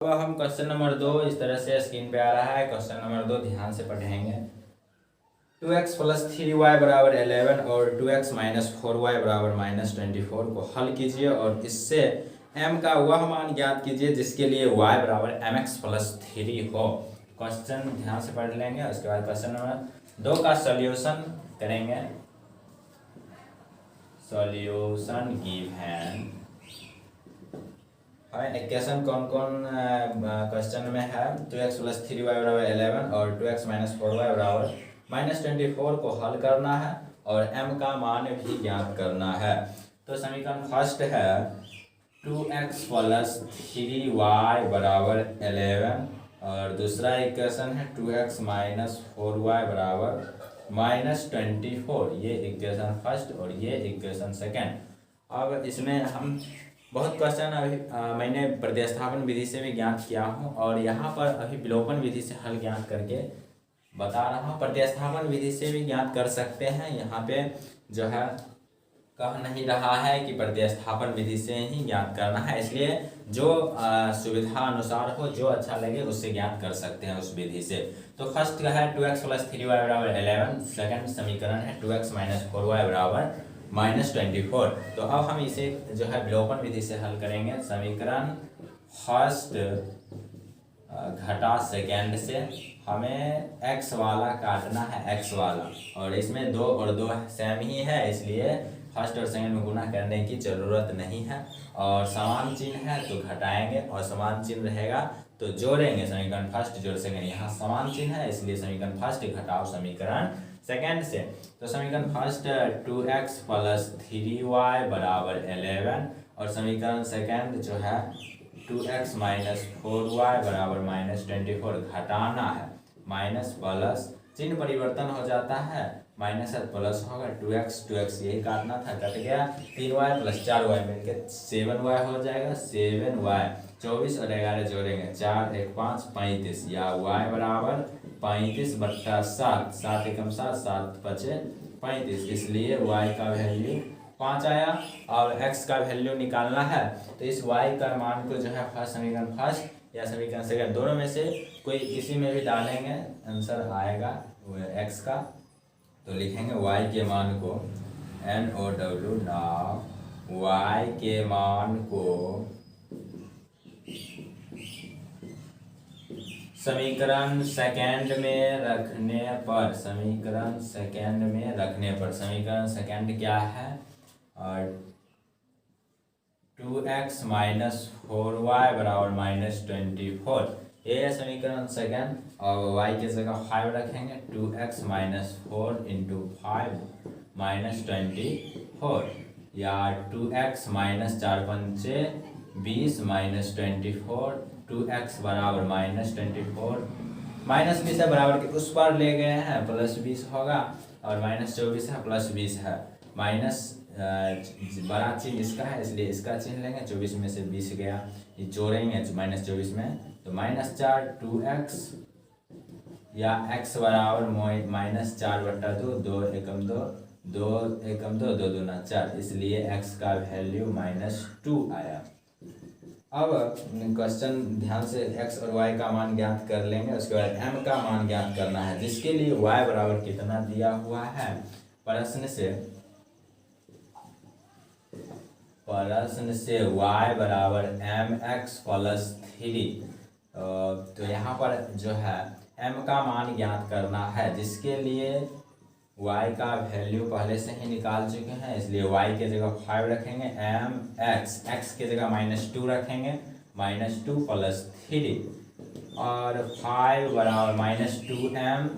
अब हम question number 2 इस तरह से स्क्रीन पे आ रहा है। क्वेश्चन नंबर 2 ध्यान से पढ़ेंगे। 2x प्लस 3y बराबर 11 और 2x माइनस 4y बराबर माइनस 24 को हल कीजिए और इससे m का वह मान ज्ञात कीजिए जिसके लिए y बराबर mx प्लस 3 हो। क्वेश्चन ध्यान से पढ़ लेंगे। उसके बाद क्वेश्चन नंबर 2 का सॉल्यूशन करेंगे। सॉल्यूशन गिवन इक्वेशन कौन कौन क्वेश्चन में है। 2x प्लस 3y बराबर 11 और 2x माइनस 4y बराबर माइनस 24 को हल करना है और m का मान भी ज्ञात करना है। तो समीकरण फर्स्ट है 2x प्लस 3y बराबर 11 और दूसरा इक्वेशन है 2x माइनस 4y बराबर माइनस 24। ये इक्वेशन फर्स्ट और ये इक्वेशन सेकेंड। अब इसमें हम बहुत क्वेश्चन अभी मैंने प्रतिस्थापन विधि से भी ज्ञात किया हूँ और यहाँ पर अभी विलोपन विधि से हल ज्ञात करके बता रहा हूँ। प्रतिस्थापन विधि से भी ज्ञात कर सकते हैं। यहाँ पे जो है कह नहीं रहा है कि प्रतिस्थापन विधि से ही ज्ञात करना है, इसलिए जो सुविधा अनुसार हो, जो अच्छा लगे उससे ज्ञात कर सकते हैं उस विधि से। तो फर्स्ट का है 2x प्लस 3y बराबर 11। सेकेंड समीकरण है 2x माइनस 4y बराबर माइनस 24। तो अब हम इसे जो है विलोपन विधि से हल करेंगे। समीकरण फर्स्ट घटा सेकेंड से हमें x वाला काटना है, x वाला, और इसमें 2 और 2 सेम ही है, इसलिए फर्स्ट और सेकेंड में गुना करने की ज़रूरत नहीं है। और समान चिन्ह है तो घटाएंगे और समान चिन्ह रहेगा तो जोड़ेंगे। समीकरण फर्स्ट जोड़ सेकेंड, यहाँ समान चिन्ह है इसलिए समीकरण फर्स्ट घटाओ समीकरण सेकेंड से। तो समीकरण फर्स्ट 2x प्लस 3y बराबर 11 और समीकरण सेकेंड जो है 2x माइनस 4y बराबर माइनस 24 घटाना है। माइनस प्लस चिन्ह परिवर्तन हो जाता है, माइनस है प्लस होगा। 2x यही काटना था, कट गया। 3y प्लस 4y मिलकर 7y हो जाएगा। 7y 24 और 11 जोड़ेंगे 4 1 5 35 या y बराबर 35/7। 7 एकम 7 7 पचे 35, इसलिए y का वैल्यू 5 आया। और x का वैल्यू निकालना है तो इस y का मान को जो है फर्स्ट समीकरण फर्स्ट या समीकरण सेकंड दोनों में से कोई किसी में भी डालेंगे, आंसर आएगा x का। तो लिखेंगे y के मान को NOW नाउ y के मान को समीकरण सेकेंड में रखने पर, समीकरण सेकेंड में रखने पर, समीकरण सेकेंड क्या है, और 2x माइनस 4y बराबर माइनस 24, ये है समीकरण सेकेंड। और y की जगह 5 रखेंगे। 2x माइनस 4 इंटू 5 माइनस 24 या 2x माइनस 4 पंचे 20 माइनस 24। 2x बराबर माइनस 24, माइनस 20 है बराबर के उस पर ले गए हैं, प्लस 20 होगा और माइनस 24 है प्लस 20 है। माइनस बड़ा चिन्ह इसका है इसलिए इसका चिन्ह लेंगे। 24 में से 20 गया, ये जोड़ेंगे माइनस 24 में तो माइनस 4 2x या x बराबर माइनस 4/2, 2 एकम 2 2 एकम 2 2 दूना 4, इसलिए x का वैल्यू -2 आया। अब क्वेश्चन ध्यान से x और y का मान ज्ञात कर लेंगे। उसके बाद m का मान ज्ञात करना है जिसके लिए y बराबर कितना दिया हुआ है प्रश्न से y बराबर mx प्लस 3। तो यहाँ पर जो है m का मान ज्ञात करना है जिसके लिए y का वैल्यू पहले से ही निकाल चुके हैं, इसलिए y की जगह 5 रखेंगे। x की जगह -2 रखेंगे। -2 प्लस 3 और 5 बराबर -2m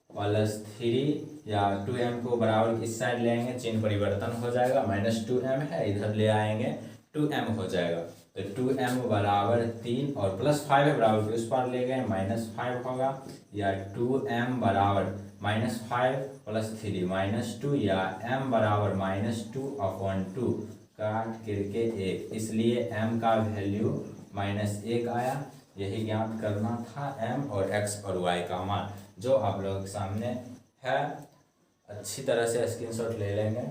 प्लस 3 या 2m को बराबर इस साइड लेंगे, चिन्ह परिवर्तन हो जाएगा। -2m है इधर ले आएंगे 2m हो जाएगा। तो 2m बराबर 3 और प्लस 5 है बराबर उस पर ले गए -5 होगा या 2m बराबर -5 प्लस 3 -2 या m बराबर -2/2 काट करके 1, इसलिए m का वैल्यू -1 आया। यही ज्ञात करना था m और x और y का मान, जो आप लोगों के सामने है। अच्छी तरह से स्क्रीनशॉट ले लेंगे।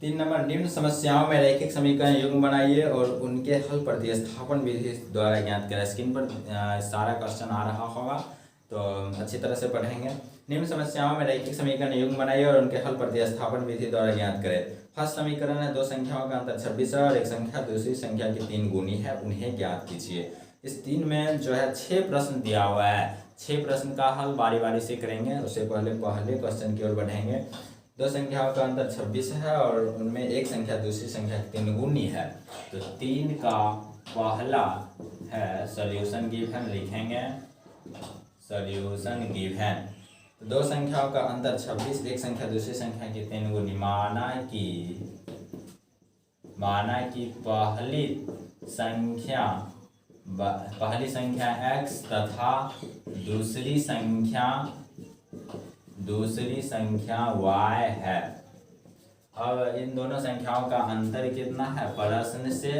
3 नंबर, निम्न समस्याओं में रैखिक समीकरण युग्म बनाइए और उनके हल प्रतिस्थापन विधि द्वारा ज्ञात करें। स्क्रीन पर सारा क्वेश्चन आ रहा होगा, तो अच्छी तरह से पढ़ेंगे। निम्न समस्याओं में रैखिक समीकरण युग्म बनाइए और उनके हल प्रतिस्थापन विधि द्वारा ज्ञात करें। फर्स्ट समीकरण है, दो संख्याओं का अंतर 26 है और एक संख्या दूसरी संख्या की 3 गुनी है, उन्हें ज्ञात कीजिए। इस 3 में जो है 6 प्रश्न दिया हुआ है। 6 प्रश्न का हल बारी बारी से करेंगे। उससे पहले क्वेश्चन की ओर बढ़ेंगे। दो संख्याओं का अंतर 26 है और उनमें एक संख्या दूसरी संख्या की 3 गुनी है। तो 3 का पहला है सॉल्यूशन गिवन, लिखेंगे सॉल्यूशन गिवन। तो दो संख्याओं का अंतर 26, एक संख्या दूसरी संख्या की 3 गुनी, माना कि पहली संख्या x तथा दूसरी संख्या y है। अब इन दोनों संख्याओं का अंतर कितना है, प्रश्न से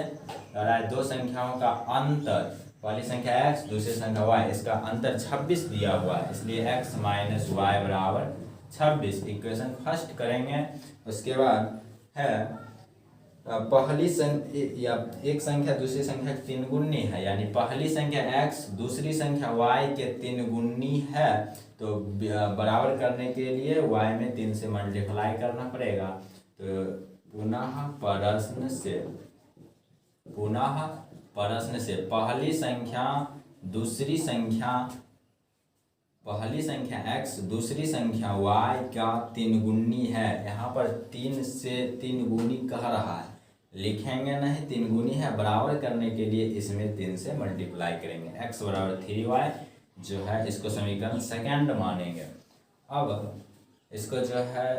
दो संख्याओं का अंतर, पहली संख्या x दूसरी संख्या y, इसका अंतर 26 दिया हुआ है, इसलिए x माइनस वाई बराबर 26। इक्वेशन फर्स्ट करेंगे। उसके बाद है एक संख्या दूसरी संख्या की 3 गुनी है, यानी पहली संख्या x दूसरी संख्या y के 3 गुनी है। तो बराबर करने के लिए y में 3 से मल्टीप्लाई करना पड़ेगा। तो पुनः प्रश्न से पहली संख्या x दूसरी संख्या y का 3 गुनी है। यहाँ पर 3 से 3 गुनी कह रहा है, लिखेंगे नहीं, 3 गुनी है। बराबर करने के लिए इसमें 3 से मल्टीप्लाई करेंगे। x बराबर 3y जो है, इसको समीकरण सेकंड मानेंगे। अब इसको जो है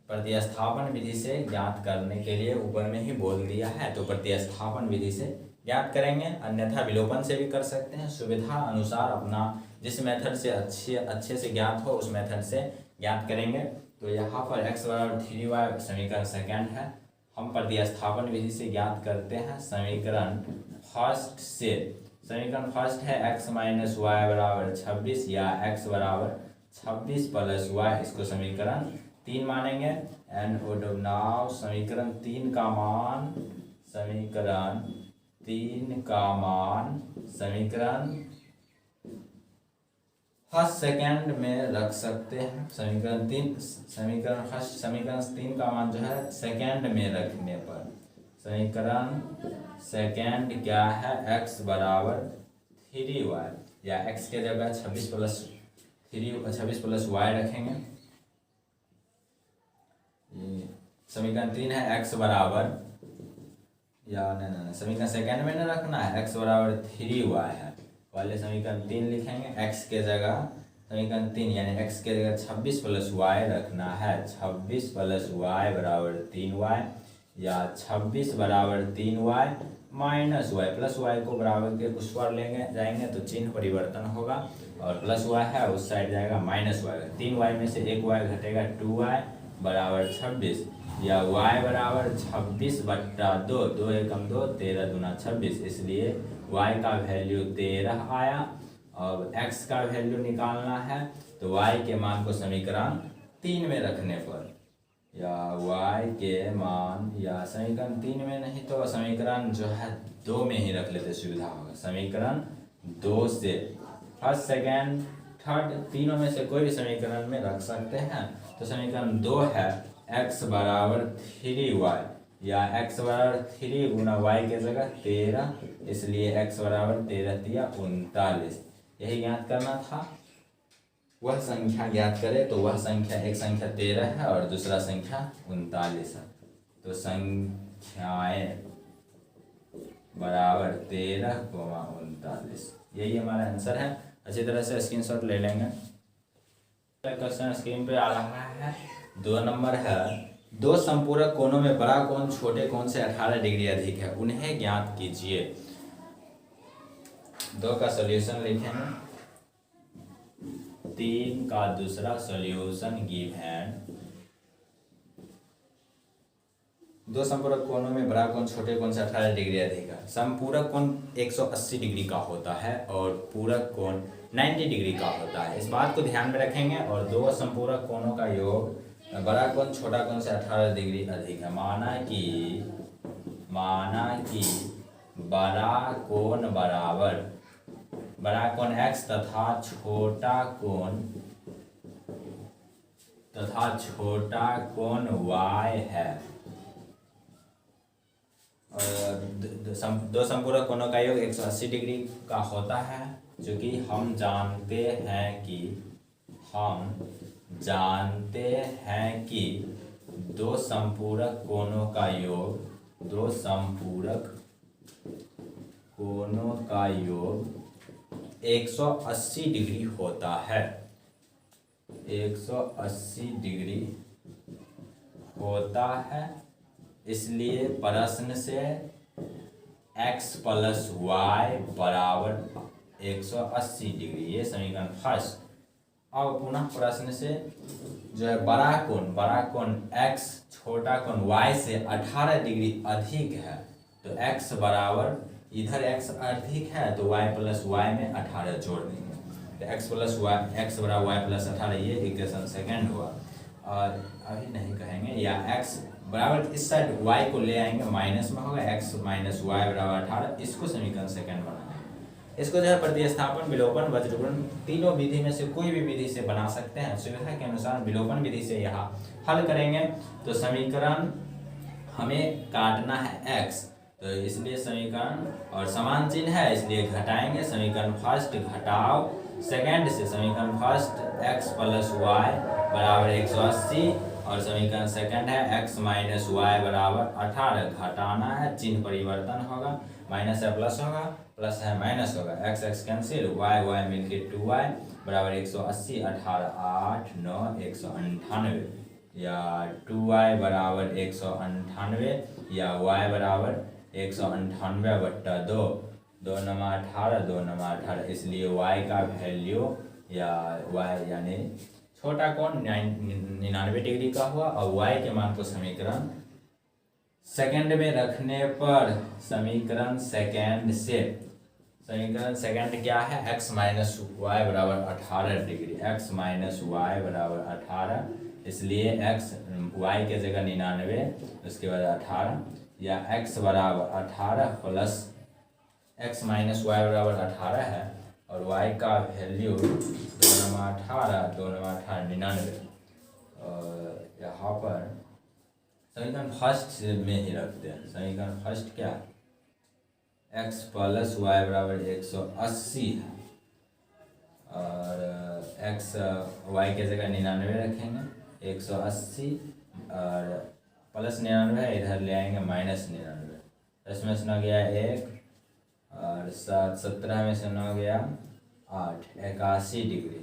प्रतिस्थापन विधि से ज्ञात करने के लिए ऊपर में ही बोल दिया है, तो प्रतिस्थापन विधि से ज्ञात करेंगे, अन्यथा विलोपन से भी कर सकते हैं। सुविधा अनुसार अपना जिस मेथड से अच्छे से ज्ञात हो उस मेथड से ज्ञात करेंगे। तो यहाँ पर x बराबर 3y समीकरण सेकंड है। हम प्रतिस्थापन विधि से ज्ञात करते हैं समीकरण फर्स्ट से। समीकरण फर्स्ट है x माइनस वाई बराबर 26 या x बराबर 26 प्लस वाई, इसको समीकरण 3 मानेंगे। एंड नाउ समीकरण 3 का मान समीकरण फर्स्ट सेकंड में रख सकते हैं। समीकरण 3 का मान जो है सेकंड में रखने पर समीकरण सेकंड क्या है, x बराबर 3y, या x के जगह 26 प्लस y रखेंगे। समीकरण 3 है x बराबर, या नहीं, समीकरण सेकंड में न रखना है, x बराबर 3y है। पहले समीकरण 3 लिखेंगे, x के जगह समीकरण 3 यानी x के जगह 26 प्लस y रखना है। 26 प्लस y बराबर 3y, या 26 बराबर 3y minus y, plus y को बराबर के उस पर लेंगे जाएंगे तो चिन्ह परिवर्तन होगा, और प्लस y है उस साइड जाएगा माइनस y। 3y में से एक y घटेगा, 2y बराबर 26, या y बराबर 26/2, 2 एकम 2, 13 दूना 26, इसलिए y का वैल्यू 13 आया। अब x का वैल्यू निकालना है, तो y के मान को समीकरण 3 में रखने पर, या y के मान, या समीकरण 3 में नहीं तो समीकरण जो है 2 में ही रख लेते, सुविधा होगा। समीकरण 2 से फर्स्ट सेकेंड थर्ड तीनों में से कोई भी समीकरण में रख सकते हैं। तो समीकरण 2 है x बराबर 3y, या x बराबर 3 गुना y के जगह 13, इसलिए x बराबर 13 या 39, यही ज्ञात करना था। वह संख्या ज्ञात करें, तो वह संख्या, एक संख्या 13 है और दूसरा संख्या 39 है। तो संख्याएं बराबर 13, 39, यही हमारा आंसर है। अच्छी तरह से स्क्रीनशॉट ले लेंगे। क्वेश्चन स्क्रीन पे आ रहा है। 2 नंबर है, दो संपूरक कोणों में बड़ा कोण छोटे कोण से 18 डिग्री अधिक है, उन्हें ज्ञात कीजिए। 2 का सॉल्यूशन लिखेंगे, 3 का दूसरा सॉल्यूशन गिवन। दो संपूरक कोणों में बड़ा कोण छोटे कोण से 18 डिग्री अधिक है। संपूरक कोण 180 डिग्री का होता है और पूरक कोण 90 डिग्री का होता है। इस बात को ध्यान में रखेंगे और दो संपूरक कोणों का योग बड़ा कोण छोटा कोण से 18 डिग्री अधिक है। माना कि बड़ा कोण बराबर बड़ा कोण x तथा छोटा कोण y है। और दो संपूरक कोणों का योग 180 डिग्री का होता है, जो कि हम जानते हैं कि दो संपूरक कोणों का योग 180 डिग्री होता है। 180 डिग्री होता है, इसलिए प्रश्न से x प्लस वाई बराबर 180 डिग्री, ये समीकरण फर्स्ट। अब पुनः प्रश्न से जो है बड़ा कोण x छोटा कोण y से 18 डिग्री अधिक है, तो x बराबर इधर x अधिक है तो y प्लस वाई में 18 जोड़ देंगे, तो x बराबर वाई प्लस 18, ये इक्वेशन सेकेंड हुआ। और अभी नहीं कहेंगे, या x बराबर इस साइड y को ले आएंगे, माइनस में होगा x माइनस वाई बराबर 18, इसको समीकरण सेकेंड बनाएंगे। इसको जो है प्रतिस्थापन, विलोपन, वज्रगुणन, तीनों विधि में से कोई भी विधि से बना सकते हैं। सुविधा के अनुसार विलोपन विधि से यहाँ हल करेंगे तो समीकरण हमें काटना है x, तो इसलिए समीकरण और समान चिन्ह है इसलिए घटाएंगे। समीकरण फर्स्ट घटाओ सेकेंड से समीकरण फर्स्ट x प्लस वाई बराबर 180 और समीकरण सेकेंड है x माइनस वाई बराबर 18। घटाना है, चिन्ह परिवर्तन होगा, माइनस है प्लस होगा, प्लस है माइनस होगा, x कैंसिल, y मिलके 2y बराबर 180, 18 8 9 198, या 2y बराबर 198 या y बराबर 198/2, 2 9 18, 2 9 18, इसलिए y का वैल्यू या y यानी छोटा कोण 99 डिग्री का हुआ। और y के मान को समीकरण सेकंड में रखने पर समीकरण सेकंड क्या है, x माइनस वाई बराबर 18 डिग्री, x माइनस वाई बराबर 18, इसलिए x y के जगह 99 उसके बाद 18, या x बराबर 18 प्लस x माइनस वाई बराबर 18 है और y का वैल्यू 2 9 18, 2 9 18 99। और यहाँ पर समीकरण फर्स्ट में ही रखते हैं। समीकरण फर्स्ट क्या है, x प्लस वाई बराबर 180 है और x y के जगह 99 रखेंगे, 180 और प्लस 99 है, इधर ले आएंगे माइनस 99, 10 में से 9 गया 1 और 7 17 में से 9 गया 8, 81 डिग्री,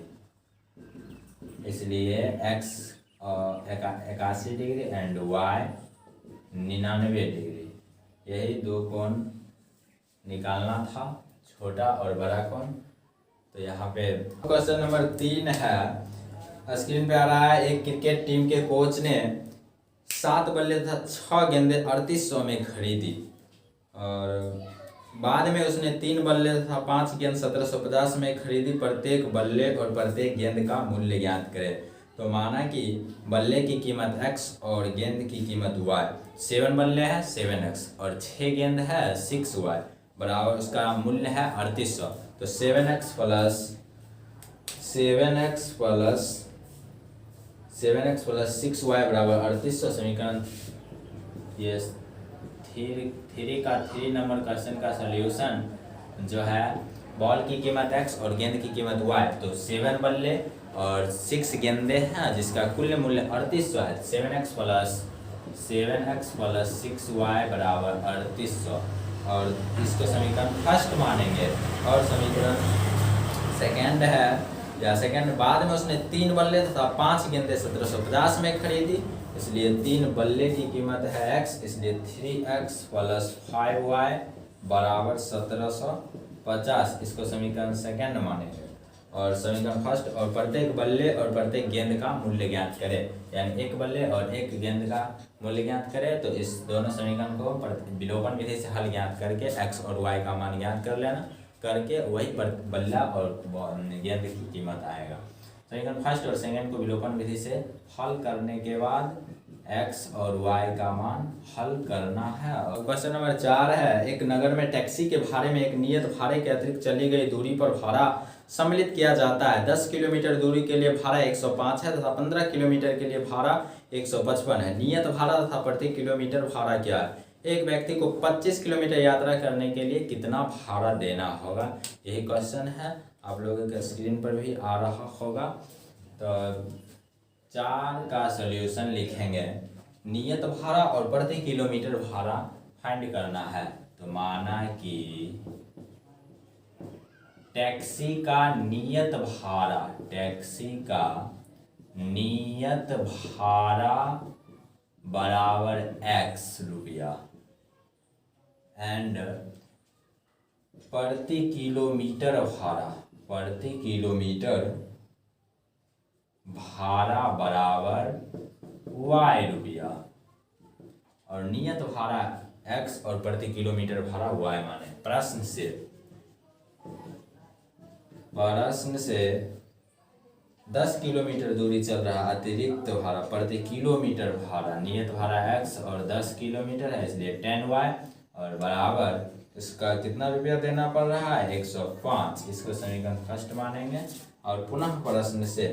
इसलिए x 81 degree and y 99 degree, यही दो कोण निकालना था, छोटा और बड़ा कोण। तो यहाँ पे क्वेश्चन नंबर 3 है, स्क्रीन पे आ रहा है। एक क्रिकेट टीम के कोच ने 7 बल्ले तथा 6 गेंदें 3800 में खरीदी और बाद में उसने 3 बल्ले तथा 5 गेंद 1750 में खरीदी। प्रत्येक बल्ले और प्रत्येक गेंद का मूल्य ज्ञात करें। तो माना कि बल्ले की कीमत x और गेंद की कीमत y, 7 बल्ले है 7x और 6 गेंद है 6y बराबर उसका मूल्य है 3800। तो 7x प्लस 6y बराबर 3800। समीकरण ये 3 नंबर क्वेश्चन का सॉल्यूशन जो है, बॉल की कीमत x और गेंद की कीमत y, तो 7 बल्ले और 6 गेंदे हैं जिसका कुल मूल्य 3800 है। 7x प्लस 6y बराबर 3800 और इसको समीकरण फर्स्ट मानेंगे। और समीकरण सेकंड है, या सेकंड बाद में उसने 3 बल्ले तथा 5 गेंदे 1750 में खरीदी, इसलिए 3 बल्ले की कीमत है x, इसलिए 3x प्लस 5y बराबर 1750, इसको समीकरण सेकंड मानेंगे। और समीकरण फर्स्ट, और प्रत्येक बल्ले और प्रत्येक गेंद का मूल्य ज्ञात करें, यानी एक बल्ले और एक गेंद का मूल्य ज्ञात करें। तो इस दोनों समीकरण को विलोपन विधि से हल ज्ञात करके x और y का मान ज्ञात कर लेना, करके वही बल्ला और गेंद की कीमत आएगा। समीकरण फर्स्ट और सेकंड को विलोपन विधि से हल करने के बाद x और y का मान हल करना है। और क्वेश्चन नंबर 4 है, एक नगर में टैक्सी के भाड़े में एक नियत भाड़े के अतिरिक्त चली गई दूरी पर भाड़ा सम्मिलित किया जाता है। 10 किलोमीटर दूरी के लिए भाड़ा 105 है तथा 15 किलोमीटर के लिए भाड़ा 155 है। नियत भाड़ा तथा प्रति किलोमीटर भाड़ा क्या है? एक व्यक्ति को 25 किलोमीटर यात्रा करने के लिए कितना भाड़ा देना होगा? यही क्वेश्चन है, आप लोगों के स्क्रीन पर भी आ रहा होगा। तो 4 का सॉल्यूशन लिखेंगे। नियत भाड़ा और प्रति किलोमीटर भाड़ा फाइंड करना है। तो माना कि टैक्सी का नियत भाड़ा बराबर x रुपया एंड प्रति किलोमीटर भाड़ा बराबर y रुपया, और नियत भाड़ा x और प्रति किलोमीटर भाड़ा y माने। प्रश्न से 10 किलोमीटर दूरी चल रहा अतिरिक्त भाड़ा प्रति किलोमीटर भाड़ा, नियत भाड़ा x और 10 किलोमीटर है इसलिए 10y, और बराबर इसका कितना रुपया देना पड़ रहा है? 105। इसको समीकरण फर्स्ट मानेंगे। और पुनः प्रश्न से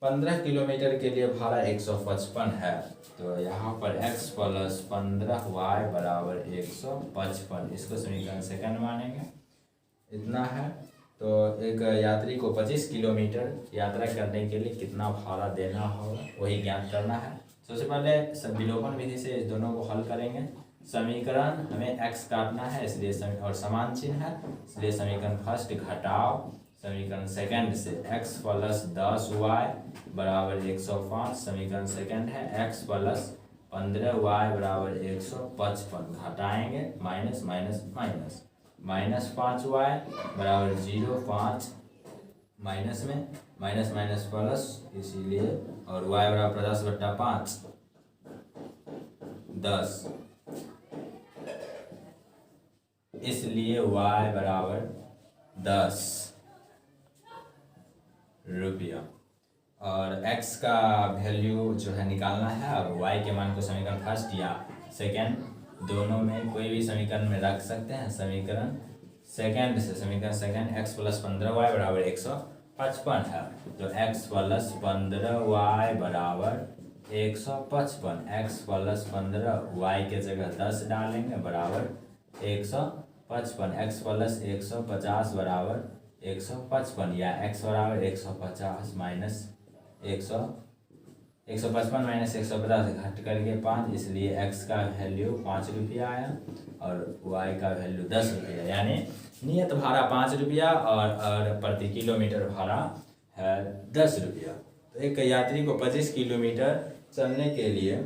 15 किलोमीटर के लिए भाड़ा 155 है, तो यहाँ पर x प्लस 15y बराबर 155, इसको समीकरण सेकंड मानेंगे। इतना है। तो एक यात्री को 25 किलोमीटर यात्रा करने के लिए कितना भाड़ा देना होगा वही ज्ञात करना है। सबसे पहले विलोपन विधि से इस दोनों को हल करेंगे। समीकरण हमें x काटना है इसलिए और समान चिन्ह है इसलिए समीकरण फर्स्ट घटाओ समीकरण सेकंड से x प्लस 10y बराबर 105, समीकरण सेकंड है x प्लस 15y बराबर 155, घटाएंगे minus minus minus, minus 5y बराबर 0, 5 माइनस में माइनस माइनस प्लस इसीलिए, और y बराबर 10/5 10, इसलिए y बराबर 10 रुपया। और x का वैल्यू जो है निकालना है, और y के मान को समीकरण फर्स्ट या सेकंड दोनों में कोई भी समीकरण में रख सकते हैं। समीकरण सेकंड से समीकरण सेकंड x प्लस 15y बराबर 155 है, तो x प्लस 15y बराबर 155, x प्लस 15y के जगह 10 डालेंगे बराबर 155, x प्लस 150 बराबर 155, या x बराबर 150 माइनस 155 माइनस 150 घट करके 5, इसलिए x का वैल्यू 5 रुपया आया और y का वैल्यू 10 रुपया, यानी नियत भाड़ा 5 रुपया और प्रति किलोमीटर भाड़ा है 10 रुपया। तो एक यात्री को 25 किलोमीटर चलने के लिए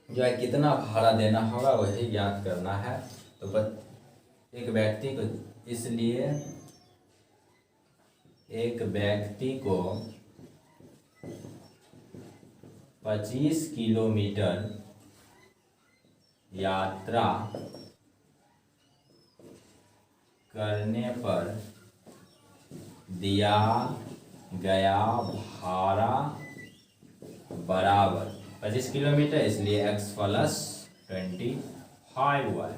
जो है कितना भाड़ा देना होगा वही ज्ञात करना है। तो एक व्यक्ति को इसलिए एक व्यक्ति को 25 किलोमीटर यात्रा करने पर दिया गया भाड़ा बराबर 25 किलोमीटर, इसलिए x प्लस 25y,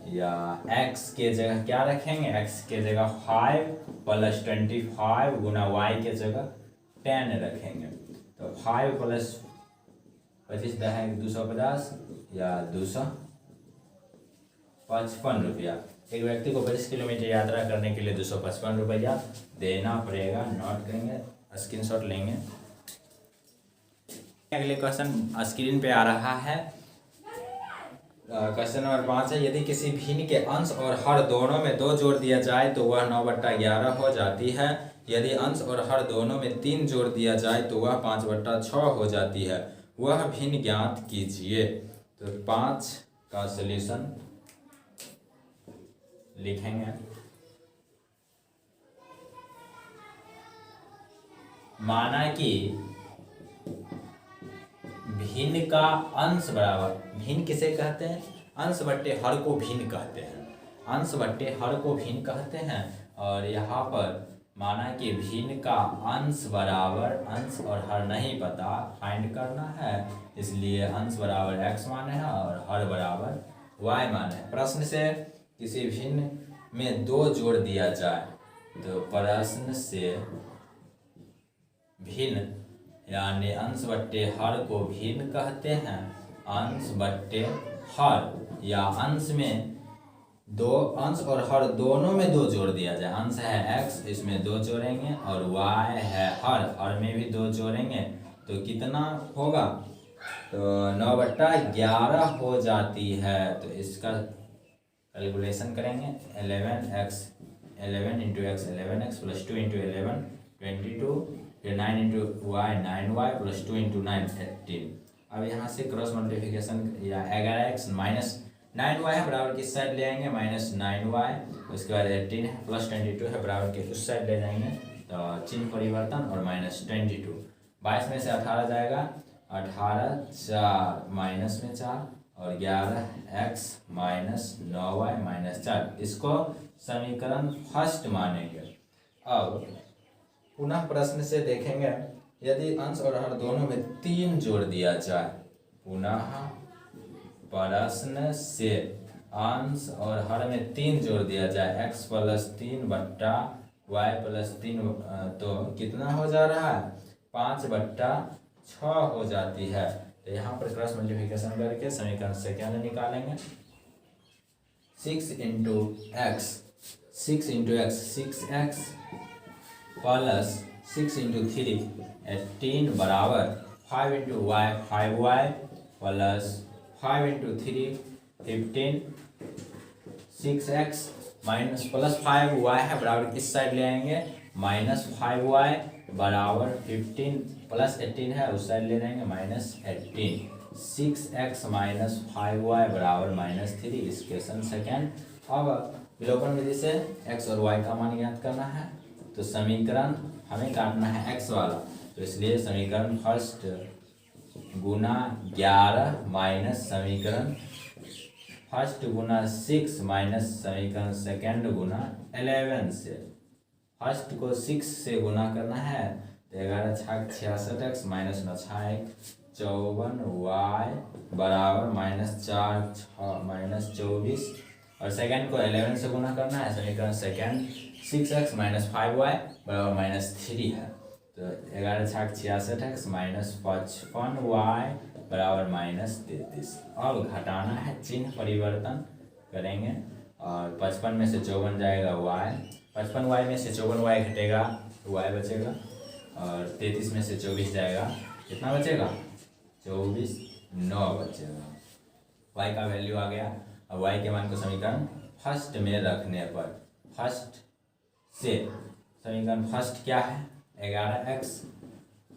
या x के जगह क्या रखेंगे? x के जगह 5 प्लस 25 गुना y के जगह 10 रखेंगे। तो 5 प्लस 25 है 250 या 255 रुपया। एक व्यक्ति को 25 किलोमीटर यात्रा करने के लिए 255 रुपया देना पड़ेगा। नोट करेंगे, स्क्रीनशॉट लेंगे। अगले क्वेश्चन स्क्रीन पे आ रहा है। क्वेश्चन नंबर 5 है, यदि किसी भिन्न के अंश और हर दोनों में 2 जोड़ दिया जाए तो वह 9/11 हो जाती है। यदि अंश और हर दोनों में 3 जोड़ दिया जाए तो वह 5/6 हो जाती है। वह भिन्न ज्ञात कीजिए। तो 5 का सॉल्यूशन लिखेंगे। माना कि भिन्न का अंश बराबर, भिन्न किसे कहते हैं? अंश बट्टे हर को भिन्न कहते हैं, अंश बट्टे हर को भिन्न कहते हैं। और यहाँ पर माना कि भिन्न का अंश बराबर, अंश और हर नहीं पता, फाइंड करना है, इसलिए अंश बराबर x माने है और हर बराबर y माने है। प्रश्न से किसी भिन्न में 2 जोड़ दिया जाए तो प्रश्न से भिन्न यानी अंश बट्टे हर को भिन्न कहते हैं। अंश बट्टे हर या अंश में 2, अंश और हर दोनों में 2 जोड़ दिया जाए। अंश है x, इसमें 2 जोड़ेंगे, और y है हर में भी 2 जोड़ेंगे तो कितना होगा, तो 9/11 हो जाती है। तो इसका कैलकुलेशन करेंगे। 11 into x 11x plus 2 into 11 22, फिर 9 into Y 9y plus 2 into 9 18। अब यहाँ से क्रॉस मल्टीप्लिकेशन या 11x माइनस 9y है बराबर किस साइड ले आएंगे, माइनस 9y, उसके बाद 18 है प्लस 22 है बराबर के उस साइड ले जाएंगे तो चिन्ह परिवर्तन और माइनस 22। 22 में से 18 जाएगा, 18 4 माइनस में 4 और 11x माइनस 9y माइनस 4। इसको समीकरण फर्स्ट मानेंगे। अब पुनः प्रश्न से देखेंगे, यदि अंश और हर दोनों में 3 जोड़ दिया जाए। पुनः प्रश्न से अंश और हर में 3 जोड़ दिया जाए, x प्लस 3 बट्टा y प्लस 3, तो कितना हो जा रहा है, 5/6 हो जाती है। तो यहाँ पर क्रॉस मल्टीप्लिकेशन करके समीकरण सेकंड निकालेंगे। 6 into x 6x plus 6 into 3 18 बराबर 5 into y 5y plus 5 into 3 15। 6x minus plus 5y है बराबर इस साइड ले आएंगे, माइनस 5y बराबर 15 प्लस 18 है उस साइड ले जाएंगे माइनस 18। 6x माइनस 5y बराबर माइनस 3। इस क्वेश्चन सेकेंड। अब विलोपन विधि से x और y का मान ज्ञात करना है, तो समीकरण हमें काटना है x वाला, तो इसलिए समीकरण फर्स्ट गुना 11 माइनस समीकरण फर्स्ट गुना 6 माइनस समीकरण सेकेंड गुना 11 से। फर्स्ट को 6 से गुना करना है तो 11 छाक 66x माइनस 9 छाक 54y बराबर माइनस 4 6 माइनस 24, और सेकेंड को 11 से गुना करना है। समीकरण सेकेंड 6x माइनस 5y बराबर माइनस 3 है, तो 11 छाक 66x माइनस 55y बराबर माइनस 33। अब घटाना है, चिन्ह परिवर्तन करेंगे और 55 में से 54 जाएगा y, 55y में से 54y घटेगा y बचेगा, और 33 में से 24 जाएगा, कितना बचेगा 24 9 बचेगा। y का वैल्यू आ गया। अब y के मान को समीकरण फर्स्ट में रखने पर फर्स्ट से समीकरण फर्स्ट क्या है, 11x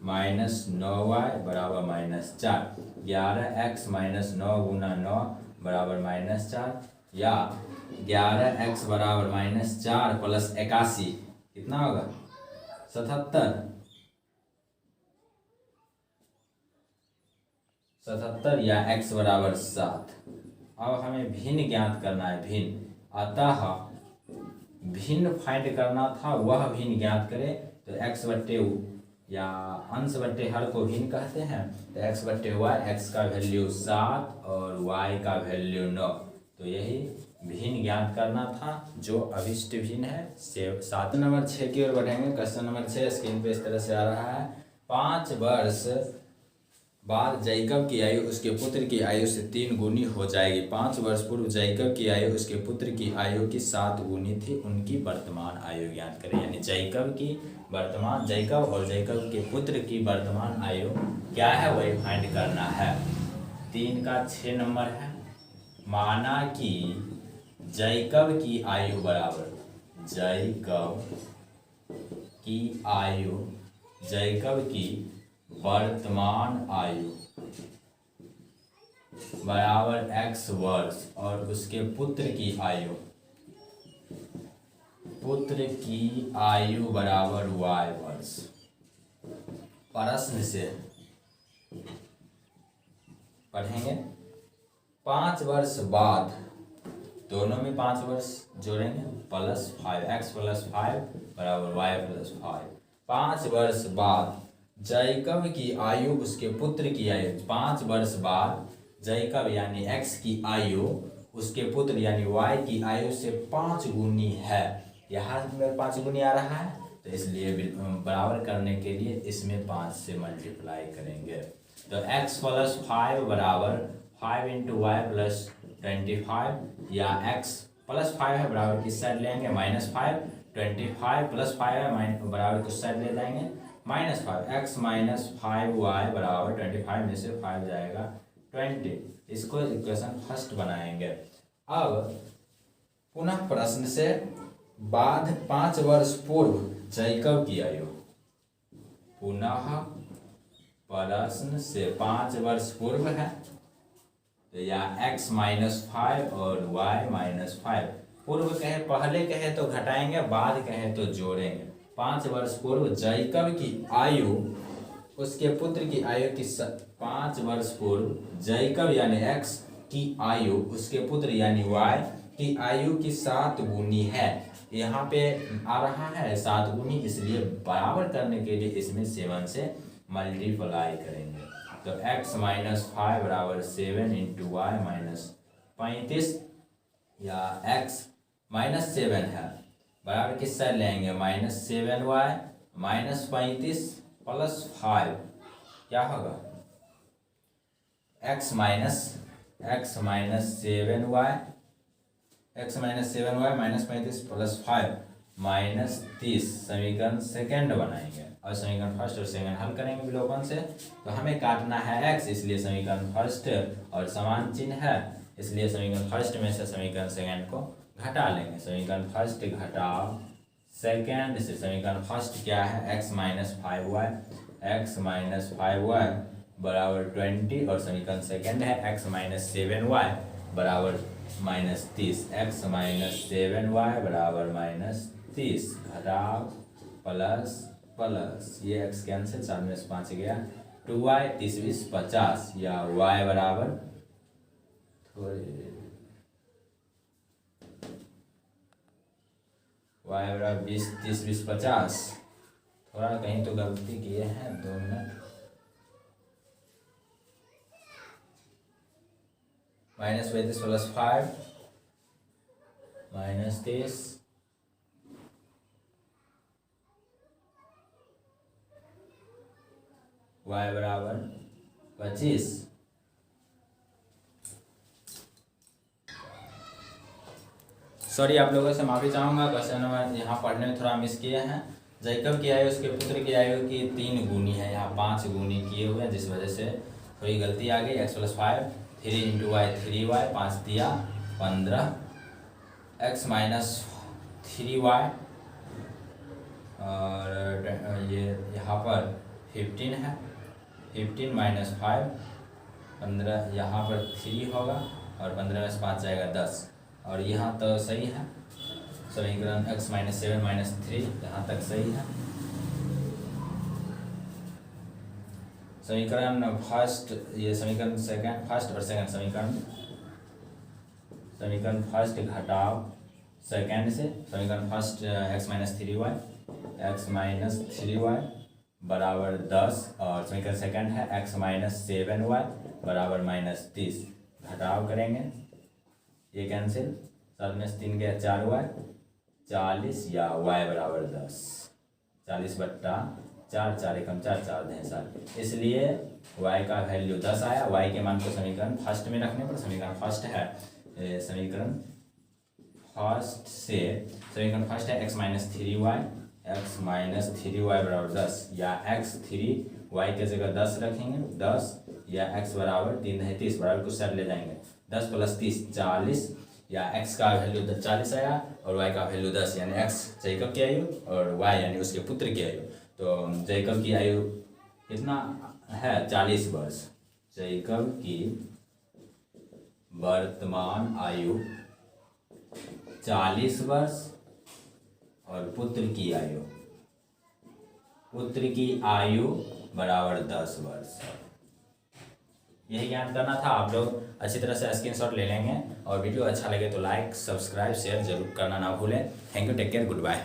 माइनस 9y बराबर माइनस 4, 11x माइनस 9 गुना 9 बराबर माइनस 4, या 11x बराबर माइनस 4 प्लस 81 कितना होगा 77 या x बराबर 7। अब हमें भिन्न ज्ञात करना है, भिन्न, अतः भिन्न फाइंड करना था, वह भिन्न ज्ञात करें तो x बट्टे या अंश बट्टे हर को भिन्न कहते हैं, तो x बट्टे वाई, x का वैल्यू 7 और y का वैल्यू 9, तो यही भिन्न ज्ञात करना था जो अभिष्ट भिन्न है। 7 नंबर 6 की ओर बढ़ेंगे। क्वेश्चन नंबर 6 स्क्रीन पे इस तरह से आ रहा है। 5 वर्ष बाद जैकब की आयु उसके पुत्र की आयु से 3 गुनी हो जाएगी। 5 वर्ष पूर्व जैकब की आयु उसके पुत्र की आयु की 7 गुनी थी, उनकी वर्तमान आयु ज्ञात करें। यानी जैकब की वर्तमान, जैकब और जैकब के पुत्र की वर्तमान आयु क्या है वही फाइंड करना है। 3 का 6 नंबर है। माना कि जैकब की आयु बराबर, जैकब की आयु, जैकब की वर्तमान आयु बराबर x वर्ष और उसके पुत्र की आयु, पुत्र की आयु बराबर y वर्ष। प्रश्न से पढ़ेंगे। 5 वर्ष बाद दोनों में 5 वर्ष जोड़ेंगे, +5 x + 5 बराबर y + 5। 5 वर्ष बाद जैकब की आयु उसके पुत्र की आयु, 5 वर्ष बाद जैकब यानी x की आयु उसके पुत्र यानी y की आयु से 5 गुनी है। यहाँ में 5 गुनी आ रहा है, तो इसलिए बराबर करने के लिए इसमें 5 से मल्टीप्लाई करेंगे। तो x + 5 बराबर 5 × y + 25, या x + 5 है बराबर किस साइड लेंगे -5, 25 + 5 है बराबर किस साइड ले जाएंगे -5, x - 5y बराबर 25 में से 5 जाएगा 20। इसको इक्वेशन फर्स्ट बनाएंगे। अब पुनः प्रश्न से बाद 5 वर्ष पूर्व जैकब की आयु, पुनः प्रश्न से 5 वर्ष पूर्व है, तो या x - 5 और y - 5। पूर्व कहे पहले कहे तो घटाएंगे, बाद कहे तो जोड़ेंगे। 5 वर्ष पूर्व जैकब की आयु उसके पुत्र की आयु की 5 वर्ष पूर्व जैकब यानी x की आयु उसके पुत्र यानी y की आयु की 7 गुनी है। यहाँ पे आ रहा है 7 गुनी, इसलिए बराबर करने के लिए इसमें 7 से मल्टीप्लाई करेंगे। तो x - 5 बराबर 7 × y - 35, या x - 7 है बराबर किस साइड लेंगे -7y - 35 + 5, क्या होगा x - 7y -35 + 5 -30, समीकरण सेकंड बनाएंगे और समीकरण फर्स्ट और सेकंड हल करेंगे विलोपन से। तो हमें काटना है x, इसलिए समीकरण फर्स्ट और समान चिन्ह है, इसलिए समीकरण फर्स्ट में से समीकरण सेकंड को घटा लेंगे। समीकरण फर्स्ट घटाओ सेकंड से समीकरण फर्स्ट क्या है x - 5y बराबर 20, और समीकरण सेकंड है x - 7y बराबर -30, x - 7y बराबर -30, घटाओ प्लस ये x कैंसिल, 7 में से 5 गया, 2y 30 20 50, या y बराबर y बराबर 20 30 20 50। थोड़ा कहीं तो गलती किए हैं, 2 मिनट। -35 + 5 -30, y बराबर 25। सॉरी, आप लोगों से माफ़ी चाहूँगा, क्वेश्चन नंबर यहाँ पढ़ने में थोड़ा मिस किए हैं। जैकब की आयु उसके पुत्र की आयु की 3 गुनी है, यहाँ 5 गुनी किए हुए हैं, जिस वजह से थोड़ी गलती आ गई। x + 5 3 × y 3y 5 दिया 15, x - 3y और ये यहाँ पर 15 है, 15 - 5 15, यहाँ पर 3 होगा और 15 में से 5 जाएगा 10, और यहाँ तो सही है समीकरण x - 7 - 3 यहाँ तक सही है। समीकरण फर्स्ट, ये समीकरण सेकंड, फर्स्ट और सेकंड समीकरण फर्स्ट घटाओ सेकंड से, समीकरण फर्स्ट x - 3y बराबर 10, और समीकरण सेकंड है x - 7y बराबर -30, घटाव करेंगे, ये कैंसिल, 7 में से 3 गया 4y 40, या y बराबर 10, 40/4 4 एकम 4 4 दें 7, इसलिए y का वैल्यू 10 आया। y के मान को समीकरण फर्स्ट में रखने पर, समीकरण फर्स्ट है, समीकरण फर्स्ट से समीकरण फर्स्ट है x - 3y बराबर 10, या x 3y के जगह 10 रखेंगे 10, या x बराबर 3 है 30 बराबर कुछ साइड ले जाएंगे 10 + 30 40, या x का वैल्यू 40 आया और y का वैल्यू 10, यानी x जैकब की आयु और y यानी उसके पुत्र की आयु। तो जैकब की आयु कितना है 40 वर्ष, जैकब की वर्तमान आयु 40 वर्ष और पुत्र की आयु बराबर 10 वर्ष। यही ज्ञान करना था। आप लोग अच्छी तरह से स्क्रीनशॉट ले लेंगे और वीडियो अच्छा लगे तो लाइक सब्सक्राइब शेयर जरूर करना ना भूलें। Thank you, take care, good bye.